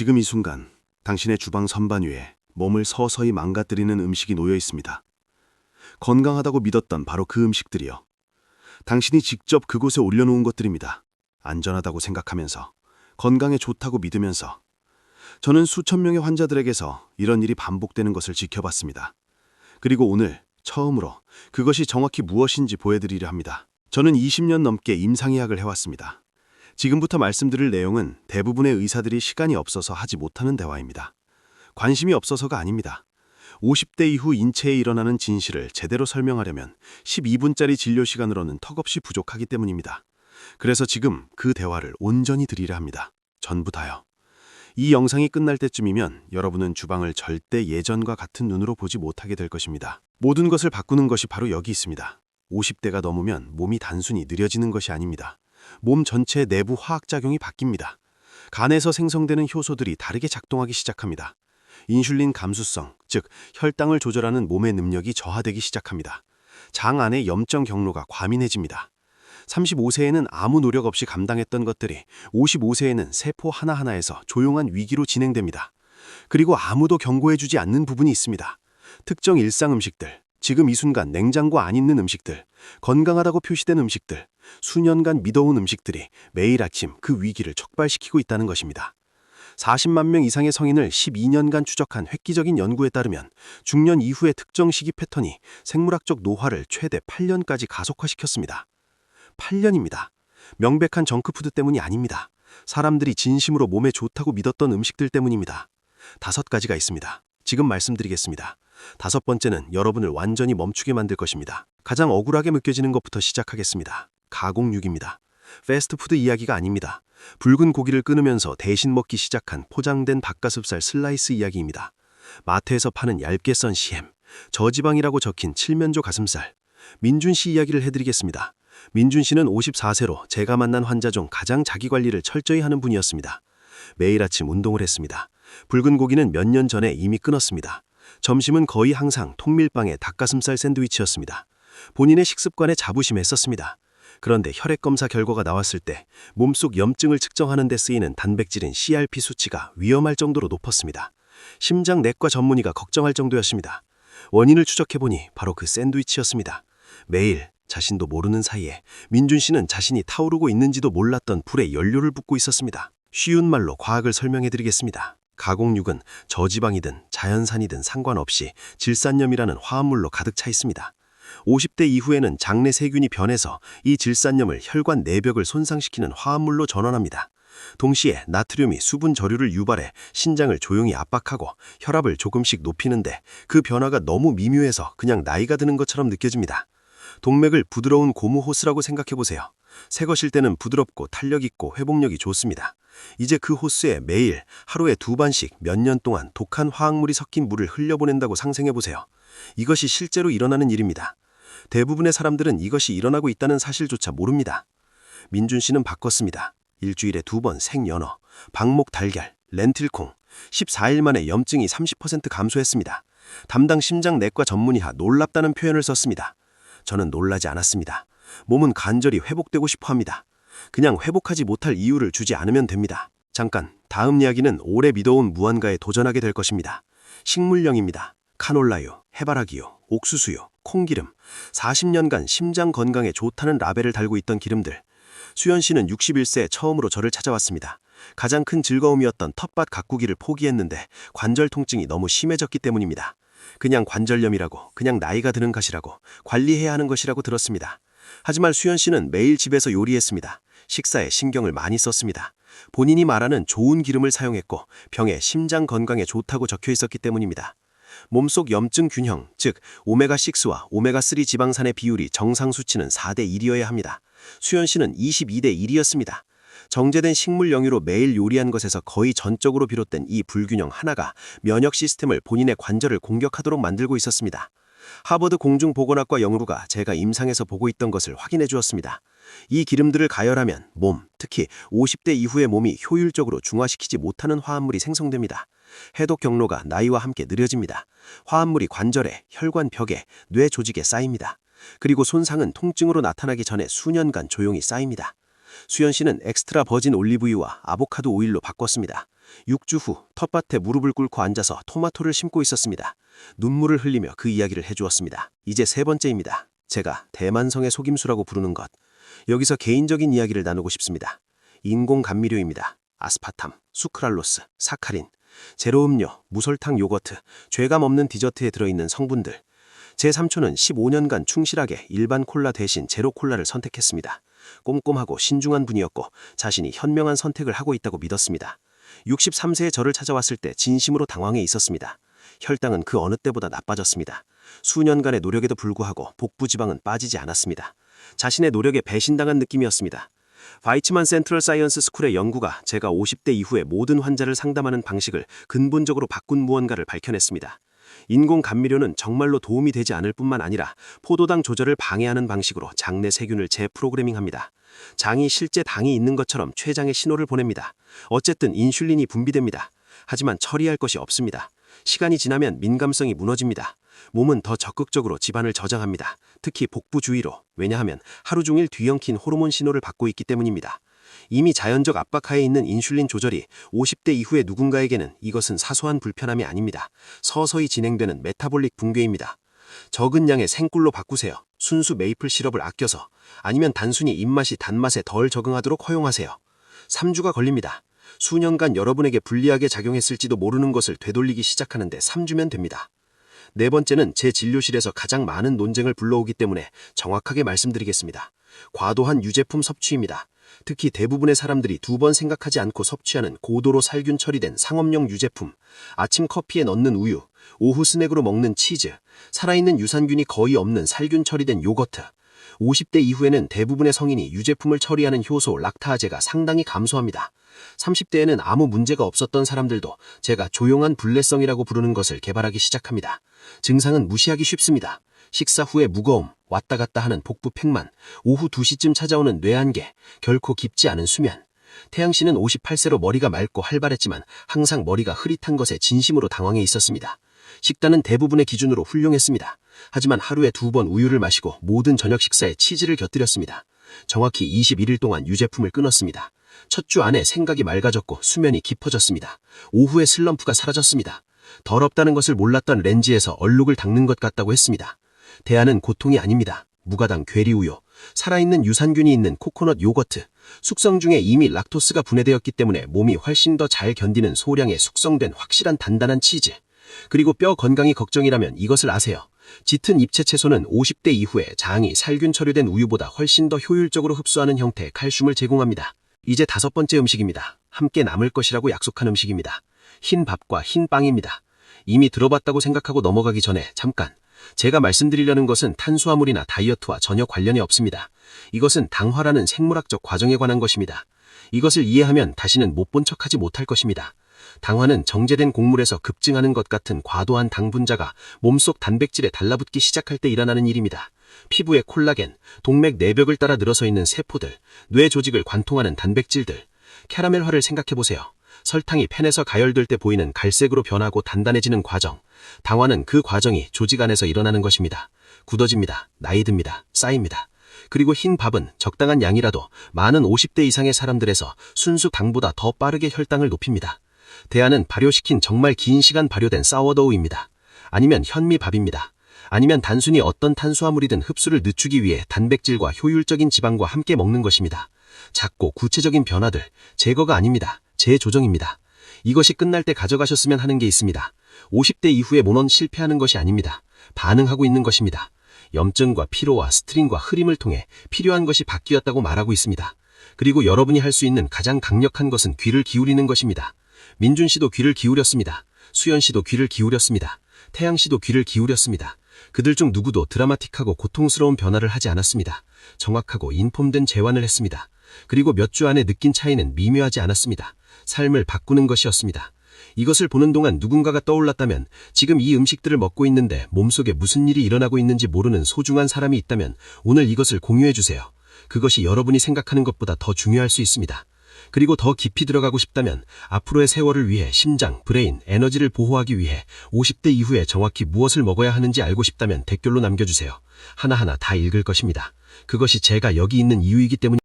지금 이 순간 당신의 주방 선반 위에 몸을 서서히 망가뜨리는 음식이 놓여 있습니다. 건강하다고 믿었던 바로 그 음식들이요. 당신이 직접 그곳에 올려놓은 것들입니다. 안전하다고 생각하면서, 건강에 좋다고 믿으면서. 저는 수천 명의 환자들에게서 이런 일이 반복되는 것을 지켜봤습니다. 그리고 오늘 처음으로 그것이 정확히 무엇인지 보여드리려 합니다. 저는 20년 넘게 임상의학을 해왔습니다. 지금부터 말씀드릴 내용은 대부분의 의사들이 시간이 없어서 하지 못하는 대화입니다. 관심이 없어서가 아닙니다. 50대 이후 인체에 일어나는 진실을 제대로 설명하려면 12분짜리 진료 시간으로는 턱없이 부족하기 때문입니다. 그래서 지금 그 대화를 온전히 드리려 합니다. 전부 다요. 이 영상이 끝날 때쯤이면 여러분은 주방을 절대 예전과 같은 눈으로 보지 못하게 될 것입니다. 모든 것을 바꾸는 것이 바로 여기 있습니다. 50대가 넘으면 몸이 단순히 느려지는 것이 아닙니다. 몸 전체의 내부 화학작용이 바뀝니다. 간에서 생성되는 효소들이 다르게 작동하기 시작합니다. 인슐린 감수성, 즉 혈당을 조절하는 몸의 능력이 저하되기 시작합니다. 장 안의 염증 경로가 과민해집니다. 35세에는 아무 노력 없이 감당했던 것들이 55세에는 세포 하나하나에서 조용한 위기로 진행됩니다. 그리고 아무도 경고해주지 않는 부분이 있습니다. 특정 일상 음식들, 지금 이 순간 냉장고 안 있는 음식들, 건강하다고 표시된 음식들, 수년간 믿어온 음식들이 매일 아침 그 위기를 촉발시키고 있다는 것입니다. 40만 명 이상의 성인을 12년간 추적한 획기적인 연구에 따르면 중년 이후의 특정 시기 패턴이 생물학적 노화를 최대 8년까지 가속화시켰습니다. 8년입니다. 명백한 정크푸드 때문이 아닙니다. 사람들이 진심으로 몸에 좋다고 믿었던 음식들 때문입니다. 5가지가 있습니다. 지금 말씀드리겠습니다. 5번째는 여러분을 완전히 멈추게 만들 것입니다. 가장 억울하게 느껴지는 것부터 시작하겠습니다. 가공육입니다. 패스트푸드 이야기가 아닙니다. 붉은 고기를 끊으면서 대신 먹기 시작한 포장된 닭가슴살 슬라이스 이야기입니다. 마트에서 파는 얇게 썬 시햄, 저지방이라고 적힌 칠면조 가슴살. 민준 씨 이야기를 해드리겠습니다. 민준 씨는 54세로 제가 만난 환자 중 가장 자기관리를 철저히 하는 분이었습니다. 매일 아침 운동을 했습니다. 붉은 고기는 몇 년 전에 이미 끊었습니다. 점심은 거의 항상 통밀빵에 닭가슴살 샌드위치였습니다. 본인의 식습관에 자부심했었습니다. 그런데 혈액검사 결과가 나왔을 때 몸속 염증을 측정하는 데 쓰이는 단백질인 CRP 수치가 위험할 정도로 높았습니다. 심장내과 전문의가 걱정할 정도였습니다. 원인을 추적해보니 바로 그 샌드위치였습니다. 매일 자신도 모르는 사이에 민준 씨는 자신이 타오르고 있는지도 몰랐던 불에 연료를 붓고 있었습니다. 쉬운 말로 과학을 설명해드리겠습니다. 가공육은 저지방이든 자연산이든 상관없이 질산염이라는 화합물로 가득 차 있습니다. 50대 이후에는 장내 세균이 변해서 이 질산염을 혈관 내벽을 손상시키는 화합물로 전환합니다. 동시에 나트륨이 수분 저류를 유발해 신장을 조용히 압박하고 혈압을 조금씩 높이는데 그 변화가 너무 미묘해서 그냥 나이가 드는 것처럼 느껴집니다. 동맥을 부드러운 고무 호스라고 생각해보세요. 새 것일 때는 부드럽고 탄력 있고 회복력이 좋습니다. 이제 그 호스에 매일 하루에 2번씩 몇 년 동안 독한 화학물이 섞인 물을 흘려보낸다고 상상해보세요. 이것이 실제로 일어나는 일입니다. 대부분의 사람들은 이것이 일어나고 있다는 사실조차 모릅니다. 민준 씨는 바꿨습니다. 일주일에 2번 생연어, 방목 달걀, 렌틸콩. 14일 만에 염증이 30% 감소했습니다. 담당 심장내과 전문의가 놀랍다는 표현을 썼습니다. 저는 놀라지 않았습니다. 몸은 간절히 회복되고 싶어합니다. 그냥 회복하지 못할 이유를 주지 않으면 됩니다. 잠깐, 다음 이야기는 오래 믿어온 무언가에 도전하게 될 것입니다. 식물령입니다. 카놀라유, 해바라기유, 옥수수유, 콩기름. 40년간 심장 건강에 좋다는 라벨을 달고 있던 기름들. 수연 씨는 61세에 처음으로 저를 찾아왔습니다. 가장 큰 즐거움이었던 텃밭 가꾸기를 포기했는데 관절 통증이 너무 심해졌기 때문입니다. 그냥 관절염이라고, 그냥 나이가 드는 것이라고, 관리해야 하는 것이라고 들었습니다. 하지만 수연 씨는 매일 집에서 요리했습니다. 식사에 신경을 많이 썼습니다. 본인이 말하는 좋은 기름을 사용했고 병에 심장 건강에 좋다고 적혀 있었기 때문입니다. 몸속 염증 균형, 즉 오메가6와 오메가3 지방산의 비율이 정상 수치는 4대 1이어야 합니다. 수연 씨는 22대 1이었습니다. 정제된 식물 영유로 매일 요리한 것에서 거의 전적으로 비롯된 이 불균형 하나가 면역 시스템을 본인의 관절을 공격하도록 만들고 있었습니다. 하버드 공중보건학과 연구가 제가 임상에서 보고 있던 것을 확인해 주었습니다. 이 기름들을 가열하면 몸, 특히 50대 이후의 몸이 효율적으로 중화시키지 못하는 화합물이 생성됩니다. 해독 경로가 나이와 함께 느려집니다. 화합물이 관절에, 혈관 벽에, 뇌 조직에 쌓입니다. 그리고 손상은 통증으로 나타나기 전에 수년간 조용히 쌓입니다. 수연 씨는 엑스트라 버진 올리브유와 아보카도 오일로 바꿨습니다. 6주 후 텃밭에 무릎을 꿇고 앉아서 토마토를 심고 있었습니다. 눈물을 흘리며 그 이야기를 해주었습니다. 이제 세 번째입니다. 제가 대만성의 속임수라고 부르는 것. 여기서 개인적인 이야기를 나누고 싶습니다. 인공 감미료입니다. 아스파탐, 수크랄로스, 사카린, 제로 음료, 무설탕 요거트, 죄감 없는 디저트에 들어있는 성분들. 제 삼촌은 15년간 충실하게 일반 콜라 대신 제로 콜라를 선택했습니다. 꼼꼼하고 신중한 분이었고 자신이 현명한 선택을 하고 있다고 믿었습니다. 63세의 저를 찾아왔을 때 진심으로 당황해 있었습니다. 혈당은 그 어느 때보다 나빠졌습니다. 수년간의 노력에도 불구하고 복부 지방은 빠지지 않았습니다. 자신의 노력에 배신당한 느낌이었습니다. 바이츠만 센트럴 사이언스 스쿨의 연구가 제가 50대 이후에 모든 환자를 상담하는 방식을 근본적으로 바꾼 무언가를 밝혀냈습니다. 인공 감미료는 정말로 도움이 되지 않을 뿐만 아니라 포도당 조절을 방해하는 방식으로 장 내 세균을 재프로그래밍합니다. 장이 실제 당이 있는 것처럼 췌장에 신호를 보냅니다. 어쨌든 인슐린이 분비됩니다. 하지만 처리할 것이 없습니다. 시간이 지나면 민감성이 무너집니다. 몸은 더 적극적으로 지방을 저장합니다. 특히 복부 주위로. 왜냐하면 하루 종일 뒤엉킨 호르몬 신호를 받고 있기 때문입니다. 이미 자연적 압박하에 있는 인슐린 조절이 50대 이후의 누군가에게는 이것은 사소한 불편함이 아닙니다. 서서히 진행되는 메타볼릭 붕괴입니다. 적은 양의 생꿀로 바꾸세요. 순수 메이플 시럽을 아껴서. 아니면 단순히 입맛이 단맛에 덜 적응하도록 허용하세요. 3주가 걸립니다. 수년간 여러분에게 불리하게 작용했을지도 모르는 것을 되돌리기 시작하는데 3주면 됩니다. 네 번째는 제 진료실에서 가장 많은 논쟁을 불러오기 때문에 정확하게 말씀드리겠습니다. 과도한 유제품 섭취입니다. 특히 대부분의 사람들이 두 번 생각하지 않고 섭취하는 고도로 살균 처리된 상업용 유제품, 아침 커피에 넣는 우유, 오후 스낵으로 먹는 치즈, 살아있는 유산균이 거의 없는 살균 처리된 요거트. 50대 이후에는 대부분의 성인이 유제품을 처리하는 효소 락타아제가 상당히 감소합니다. 30대에는 아무 문제가 없었던 사람들도 제가 조용한 불내성이라고 부르는 것을 개발하기 시작합니다. 증상은 무시하기 쉽습니다. 식사 후에 무거움, 왔다 갔다 하는 복부 팽만, 오후 2시쯤 찾아오는 뇌안개, 결코 깊지 않은 수면. 태양 씨는 58세로 머리가 맑고 활발했지만 항상 머리가 흐릿한 것에 진심으로 당황해 있었습니다. 식단은 대부분의 기준으로 훌륭했습니다. 하지만 하루에 2번 우유를 마시고 모든 저녁 식사에 치즈를 곁들였습니다. 정확히 21일 동안 유제품을 끊었습니다. 첫 주 안에 생각이 맑아졌고 수면이 깊어졌습니다. 오후에 슬럼프가 사라졌습니다. 더럽다는 것을 몰랐던 렌즈에서 얼룩을 닦는 것 같다고 했습니다. 대안은 고통이 아닙니다. 무가당 괴리우유, 살아있는 유산균이 있는 코코넛 요거트, 숙성 중에 이미 락토스가 분해되었기 때문에 몸이 훨씬 더 잘 견디는 소량의 숙성된 확실한 단단한 치즈. 그리고 뼈 건강이 걱정이라면 이것을 아세요. 짙은 입체 채소는 50대 이후에 장이 살균 처리된 우유보다 훨씬 더 효율적으로 흡수하는 형태의 칼슘을 제공합니다. 이제 5번째 음식입니다. 함께 남을 것이라고 약속한 음식입니다. 흰 밥과 흰 빵입니다. 이미 들어봤다고 생각하고 넘어가기 전에 잠깐. 제가 말씀드리려는 것은 탄수화물이나 다이어트와 전혀 관련이 없습니다. 이것은 당화라는 생물학적 과정에 관한 것입니다. 이것을 이해하면 다시는 못 본 척하지 못할 것입니다. 당화는 정제된 곡물에서 급증하는 것 같은 과도한 당 분자가 몸속 단백질에 달라붙기 시작할 때 일어나는 일입니다. 피부의 콜라겐, 동맥 내벽을 따라 늘어서 있는 세포들, 뇌 조직을 관통하는 단백질들, 캐러멜화를 생각해보세요. 설탕이 팬에서 가열될 때 보이는 갈색으로 변하고 단단해지는 과정. 당화는 그 과정이 조직 안에서 일어나는 것입니다. 굳어집니다. 나이 듭니다. 쌓입니다. 그리고 흰 밥은 적당한 양이라도 많은 50대 이상의 사람들에서 순수 당보다 더 빠르게 혈당을 높입니다. 대안은 발효시킨 정말 긴 시간 발효된 사워도우입니다. 아니면 현미밥입니다. 아니면 단순히 어떤 탄수화물이든 흡수를 늦추기 위해 단백질과 효율적인 지방과 함께 먹는 것입니다. 작고 구체적인 변화들, 제거가 아닙니다. 재조정입니다. 이것이 끝날 때 가져가셨으면 하는 게 있습니다. 50대 이후에 모넌 실패하는 것이 아닙니다. 반응하고 있는 것입니다. 염증과 피로와 스트린과 흐림을 통해 필요한 것이 바뀌었다고 말하고 있습니다. 그리고 여러분이 할 수 있는 가장 강력한 것은 귀를 기울이는 것입니다. 민준 씨도 귀를 기울였습니다. 수연 씨도 귀를 기울였습니다. 태양 씨도 귀를 기울였습니다. 그들 중 누구도 드라마틱하고 고통스러운 변화를 하지 않았습니다. 정확하고 인폼된 재환을 했습니다. 그리고 몇 주 안에 느낀 차이는 미묘하지 않았습니다. 삶을 바꾸는 것이었습니다. 이것을 보는 동안 누군가가 떠올랐다면, 지금 이 음식들을 먹고 있는데 몸속에 무슨 일이 일어나고 있는지 모르는 소중한 사람이 있다면 오늘 이것을 공유해주세요. 그것이 여러분이 생각하는 것보다 더 중요할 수 있습니다. 그리고 더 깊이 들어가고 싶다면 앞으로의 세월을 위해 심장, 브레인, 에너지를 보호하기 위해 50대 이후에 정확히 무엇을 먹어야 하는지 알고 싶다면 댓글로 남겨주세요. 하나하나 다 읽을 것입니다. 그것이 제가 여기 있는 이유이기 때문입니다.